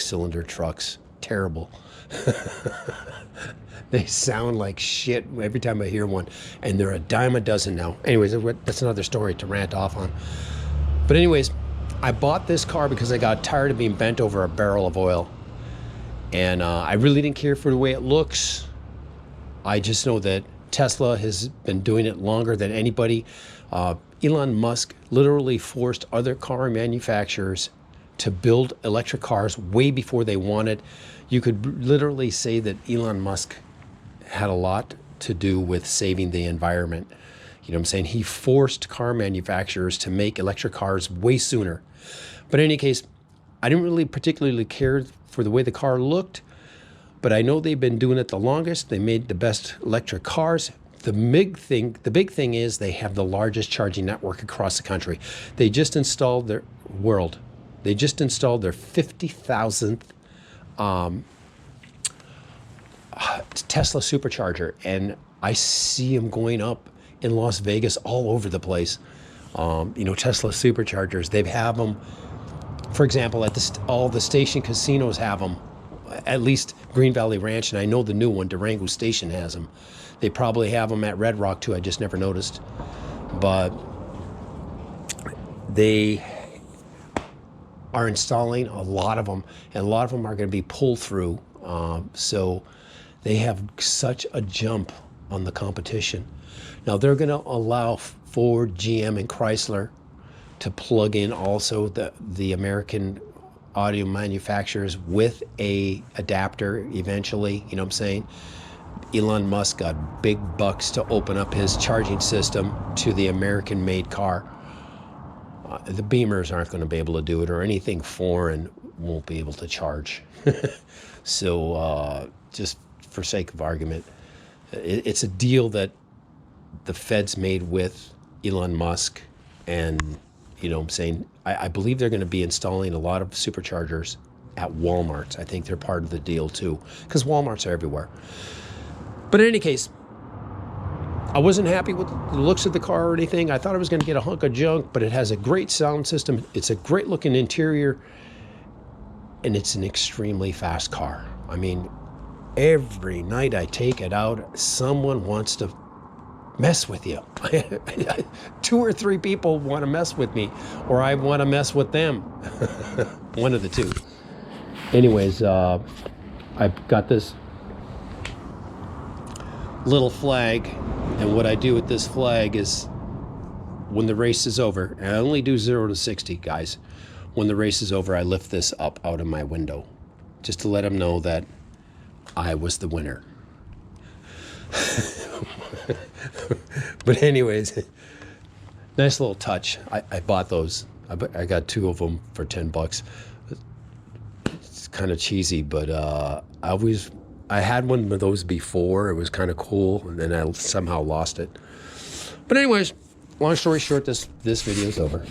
cylinder trucks. Terrible. They sound like shit every time I hear one, and they're a dime a dozen now. Anyways, that's another story to rant off on. But anyways, I bought this car because I got tired of being bent over a barrel of oil, and I really didn't care for the way it looks. I just know that Tesla has been doing it longer than anybody. Elon Musk literally forced other car manufacturers to build electric cars way before they wanted. You could literally say that Elon Musk had a lot to do with saving the environment. You know what I'm saying? He forced car manufacturers to make electric cars way sooner. But in any case, I didn't really particularly care for the way the car looked, but I know they've been doing it the longest. They made the best electric cars. The big thing is they have the largest charging network across the country. They just installed their 50,000th Tesla supercharger, and I see them going up in Las Vegas all over the place. Tesla superchargers, they have them, for example, at all the station casinos have them, at least Green Valley Ranch, and I know the new one, Durango Station, has them. They probably have them at Red Rock too, I just never noticed. But they are installing a lot of them, and a lot of them are going to be pull through. So they have such a jump on the competition. Now they're going to allow Ford, GM, and Chrysler to plug in also the American audio manufacturers with a adapter eventually. You know what I'm saying? Elon Musk got big bucks to open up his charging system to the American-made car. The Beamers aren't going to be able to do it, or anything foreign won't be able to charge. So just for sake of argument, it's a deal that the Fed's made with Elon Musk, and you know what I'm saying, I believe they're going to be installing a lot of superchargers at Walmart. I think they're part of the deal too, because Walmarts are everywhere. But in any case, I wasn't happy with the looks of the car or anything. I thought I was going to get a hunk of junk, but it has a great sound system. It's a great looking interior, and it's an extremely fast car. I mean, every night I take it out, someone wants to mess with you. 2 or 3 people want to mess with me, or I want to mess with them. One of the two. Anyways, I've got this little flag, and what I do with this flag is, when the race is over, and I only do 0 to 60, guys. When the race is over, I lift this up out of my window, just to let them know that I was the winner. But anyways, nice little touch. I bought those. I got 2 of them for $10. It's kind of cheesy, but I had one of those before. It was kind of cool, and then I somehow lost it. But anyways, long story short, this video is over.